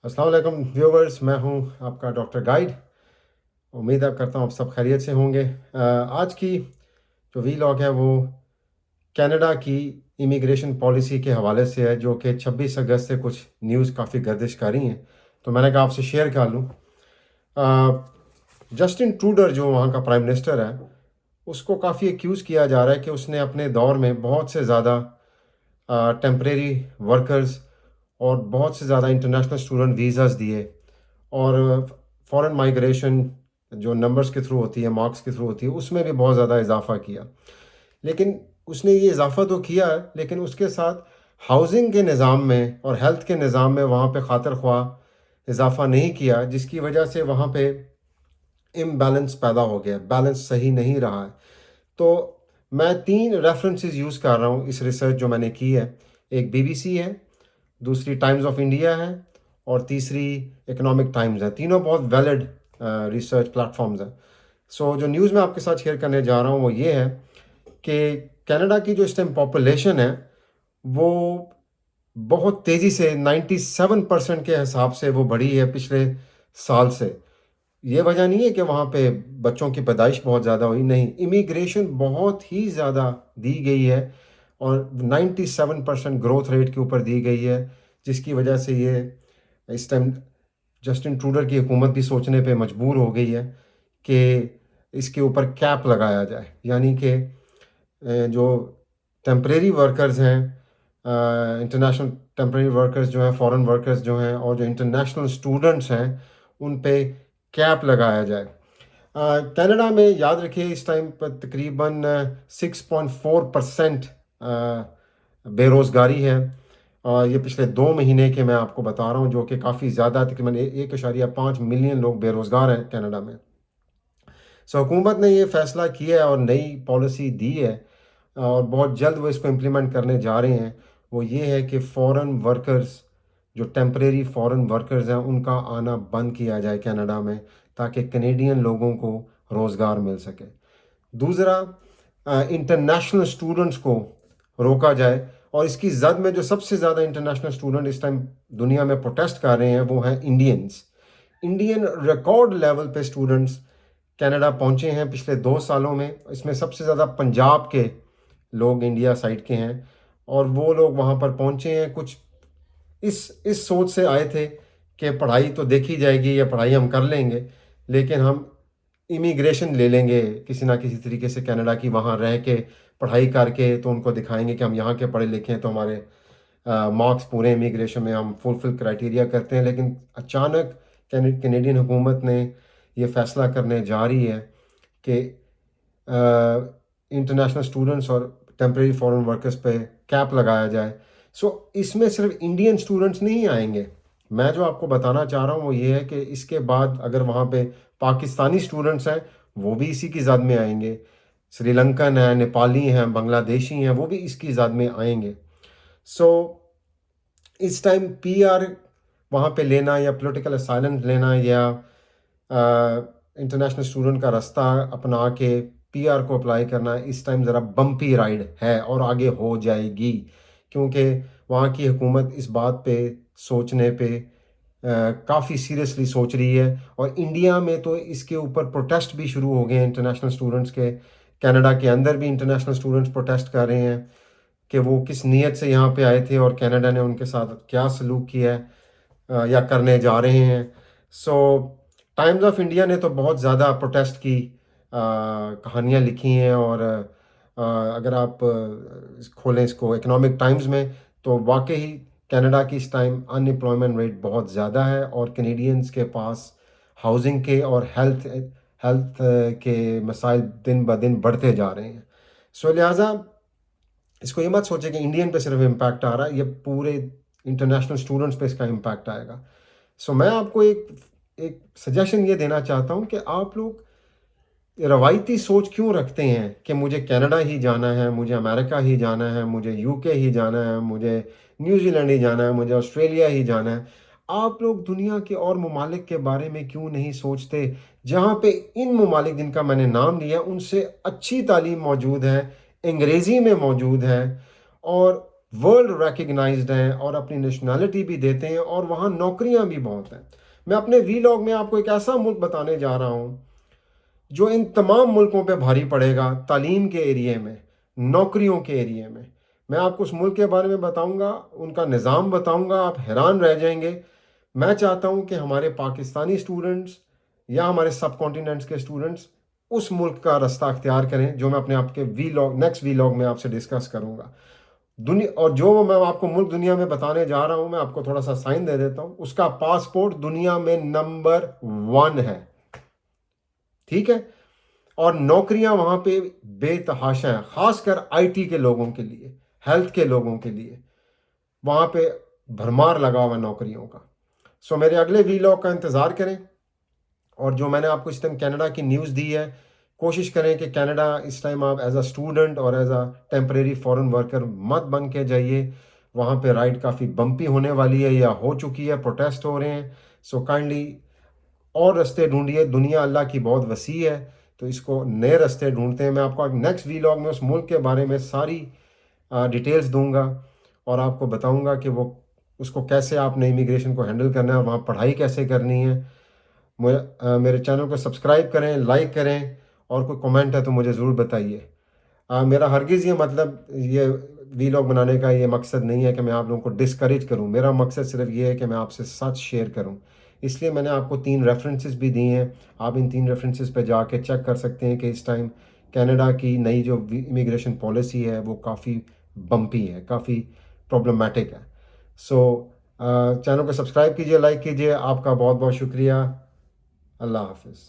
अस्सलाम वालेकुम व्यूवर्स, मैं हूं आपका डॉक्टर गाइड। उम्मीद करता हूं आप सब खैरियत से होंगे। आज की जो वीलॉग है वो कनाडा की इमिग्रेशन पॉलिसी के हवाले से है, जो कि 26 अगस्त से कुछ न्यूज़ काफ़ी गर्दिश कर रही हैं, तो मैंने कहा आपसे शेयर कर लूँ। जस्टिन ट्रूडर जो वहाँ का प्राइम मिनिस्टर है, उसको काफ़ी एक्यूज़ किया जा रहा है कि उसने अपने दौर में बहुत से ज़्यादा टेम्परेरी वर्कर्स और बहुत से ज़्यादा इंटरनेशनल स्टूडेंट वीज़ाज़ दिए, और फॉरेन माइग्रेशन जो नंबर्स के थ्रू होती है, मार्क्स के थ्रू होती है, उसमें भी बहुत ज़्यादा इजाफा किया। लेकिन उसने ये इजाफा तो किया है, लेकिन उसके साथ हाउसिंग के निज़ाम में और हेल्थ के निज़ाम में वहाँ पे खातिर ख्वाह इजाफा नहीं किया, जिसकी वजह से वहाँ पे इम्बैलेंस पैदा हो गया, बैलेंस सही नहीं रहा है। तो मैं 3 रेफरेंसेस यूज़ कर रहा हूँ इस रिसर्च जो मैंने की है। एक बीबीसी है, दूसरी टाइम्स ऑफ इंडिया है, और तीसरी इकोनॉमिक टाइम्स है। तीनों बहुत वैलिड रिसर्च प्लेटफॉर्म्स हैं। सो जो न्यूज़ मैं आपके साथ शेयर करने जा रहा हूँ वो ये है कि कनाडा की जो इस टाइम पॉपुलेशन है वो बहुत तेज़ी से 97% के हिसाब से वो बढ़ी है पिछले साल से। ये वजह नहीं है कि वहाँ पे बच्चों की पैदाइश बहुत ज़्यादा हुई, नहीं, इमिग्रेशन बहुत ही ज़्यादा दी गई है और 97% ग्रोथ रेट के ऊपर दी गई है, जिसकी वजह से ये इस टाइम जस्टिन ट्रूडर की हुकूमत भी सोचने पे मजबूर हो गई है कि इसके ऊपर कैप लगाया जाए, यानी कि जो टेम्परेरी वर्कर्स हैं, इंटरनेशनल टेम्परेरी वर्कर्स जो हैं, फॉरेन वर्कर्स जो हैं, और जो इंटरनेशनल स्टूडेंट्स हैं, उन पे कैप लगाया जाए। कनाडा में याद रखिए इस टाइम पर तकरीबन 6.4% बेरोज़गारी है। ये पिछले 2 महीने के मैं आपको बता रहा हूँ, जो कि काफ़ी ज़्यादा, तकरीबन 1.5 मिलियन लोग बेरोज़गार हैं कनाडा में। सो हुकूमत ने ये फ़ैसला किया है और नई पॉलिसी दी है, और बहुत जल्द वो इसको इम्प्लीमेंट करने जा रहे हैं। वो ये है कि फ़ॉरेन वर्कर्स, जो टेम्परेरी फ़ॉरेन वर्कर्स हैं, उनका आना बंद किया जाए कनाडा में, ताकि कनेडियन लोगों को रोज़गार मिल सके। दूसरा, इंटरनेशनल स्टूडेंट्स को रोका जाए, और इसकी जद में जो सबसे ज़्यादा इंटरनेशनल स्टूडेंट इस टाइम दुनिया में प्रोटेस्ट कर रहे हैं वो हैं इंडियंस। इंडियन रिकॉर्ड लेवल पे स्टूडेंट्स कनाडा पहुंचे हैं पिछले 2 सालों में। इसमें सबसे ज़्यादा पंजाब के लोग इंडिया साइड के हैं, और वो लोग वहाँ पर पहुंचे हैं कुछ इस सोच से आए थे कि पढ़ाई तो देखी जाएगी, या पढ़ाई हम कर लेंगे, लेकिन हम इमिग्रेशन ले लेंगे किसी ना किसी तरीके से कनाडा की, वहाँ रह के पढ़ाई करके तो उनको दिखाएंगे कि हम यहाँ के पढ़े लिखे हैं, तो हमारे मार्क्स पूरे इमिग्रेशन में हम फुलफिल क्राइटेरिया करते हैं। लेकिन अचानक कैनेडियन हुकूमत ने ये फ़ैसला करने जा रही है कि इंटरनेशनल स्टूडेंट्स और टेम्परेरी फॉरेन वर्कर्स पे कैप लगाया जाए। सो इसमें सिर्फ इंडियन स्टूडेंट्स नहीं आएंगे। मैं जो आपको बताना चाह रहा हूँ वो ये है कि इसके बाद अगर वहाँ पे पाकिस्तानी स्टूडेंट्स हैं, वो भी इसी की ज़द में आएंगे। श्रीलंकन हैं, नेपाली हैं, बांग्लादेशी हैं, वो भी इसकी ज़द में आएंगे। सो इस टाइम पीआर वहाँ पे लेना, या पॉलिटिकल असाइलम लेना, या इंटरनेशनल स्टूडेंट का रास्ता अपना के पीआर को अप्लाई करना, इस टाइम ज़रा बम्पी राइड है, और आगे हो जाएगी, क्योंकि वहाँ की हुकूमत इस बात पे सोचने पे काफ़ी सीरियसली सोच रही है। और इंडिया में तो इसके ऊपर प्रोटेस्ट भी शुरू हो गए हैं इंटरनेशनल स्टूडेंट्स के। कनाडा के अंदर भी इंटरनेशनल स्टूडेंट्स प्रोटेस्ट कर रहे हैं कि वो किस नीयत से यहाँ पे आए थे, और कनाडा ने उनके साथ क्या सलूक किया है या करने जा रहे हैं। सो टाइम्स ऑफ इंडिया ने तो बहुत ज़्यादा प्रोटेस्ट की कहानियाँ लिखी हैं, और अगर आप खोलें इसको इकोनॉमिक टाइम्स में, तो वाकई कनाडा की इस टाइम अनएम्प्लॉयमेंट रेट बहुत ज़्यादा है, और कैनेडियंस के पास हाउसिंग के और हेल्थ के मसाइल दिन ब दिन बढ़ते जा रहे हैं। सो लिहाजा इसको ये मत सोचे कि इंडियन पे सिर्फ इम्पैक्ट आ रहा है, ये पूरे इंटरनेशनल स्टूडेंट्स पे इसका इम्पैक्ट आएगा। सो मैं आपको एक एक सजेशन ये देना चाहता हूँ कि आप लोग रवायती सोच क्यों रखते हैं कि मुझे कनाडा ही जाना है, मुझे अमेरिका ही जाना है, मुझे यूके ही जाना है, मुझे न्यूजीलैंड ही जाना है, मुझे ऑस्ट्रेलिया ही जाना है। आप लोग दुनिया के और ममालिक के बारे में क्यों नहीं सोचते, जहाँ पे इन ममालिक जिनका मैंने नाम लिया उनसे अच्छी तालीम मौजूद है, अंग्रेज़ी में मौजूद है, और ورلڈ ریکگنائزڈ ہیں اور اپنی نیشنلٹی بھی دیتے ہیں اور وہاں نوکریاں بھی بہت ہیں. میں اپنے وی لاگ میں آپ کو ایک ایسا ملک بتانے جا رہا ہوں جو ان تمام ملکوں پہ بھاری پڑے گا تعلیم کے ایریے میں، نوکریوں کے ایریے میں. میں آپ کو اس ملک کے بارے میں بتاؤں گا، ان کا نظام بتاؤں گا، آپ حیران رہ جائیں گے. میں چاہتا ہوں کہ ہمارے پاکستانی اسٹوڈنٹس یا ہمارے سب کانٹیننٹس کے اسٹوڈنٹس اس ملک کا رستہ اختیار کریں جو میں اپنے آپ کے وی لاگ نیکسٹ وی لاگ میں آپ سے ڈسکس کروں گا. اور جو میں آپ کو ملک دنیا میں بتانے جا رہا ہوں، میں آپ کو تھوڑا سا سائن دے دیتا ہوں، اس کا پاسپورٹ دنیا میں نمبر 1 ہے. ٹھیک ہے؟ اور نوکریاں وہاں پہ بے تحاشا ہیں، خاص کر آئی ٹی کے لوگوں کے لیے، ہیلتھ کے لوگوں کے لیے وہاں پہ بھرمار لگا ہوا نوکریوں کا. سو میرے اگلے وی لاگ کا انتظار کریں. اور جو میں نے آپ کو اس ٹائم کینیڈا کی نیوز دی ہے، کوشش کریں کہ کینیڈا اس ٹائم آپ ایز اے اسٹوڈنٹ اور as a temporary foreign worker مت بن کے جائیے. وہاں پہ رائڈ کافی بمپی ہونے والی ہے یا ہو چکی ہے، پروٹیسٹ ہو رہے ہیں. سو کائنڈلی اور رستے ڈھونڈیے. دنیا اللہ کی بہت وسیع ہے، تو اس کو نئے رستے ڈھونڈتے ہیں. میں آپ کو نیکسٹ وی لاگ میں اس ملک کے بارے میں ساری ڈیٹیلز دوں گا اور آپ کو بتاؤں گا کہ وہ اس کو کیسے آپ نے امیگریشن کو ہینڈل کرنا ہے، وہاں پڑھائی کیسے کرنی ہے. میرے چینل کو سبسکرائب کریں، لائک کریں، اور کوئی کمنٹ ہے تو مجھے ضرور بتائیے. میرا ہرگز یہ مطلب یہ وی لاگ بنانے کا یہ مقصد نہیں ہے کہ میں آپ لوگوں کو ڈسکریج کروں. میرا مقصد صرف یہ ہے کہ میں آپ سے سچ شیئر کروں. اس لیے میں نے آپ کو 3 ریفرنسز بھی دی ہیں. آپ ان 3 ریفرنسز پہ جا کے چیک کر سکتے ہیں کہ اس ٹائم کینیڈا کی نئی جو امیگریشن پالیسی ہے وہ کافی بمپی ہے، کافی پرابلمٹک ہے. سو چینل کو سبسکرائب کیجئے، لائک کیجئے. آپ کا بہت بہت شکریہ. اللہ حافظ.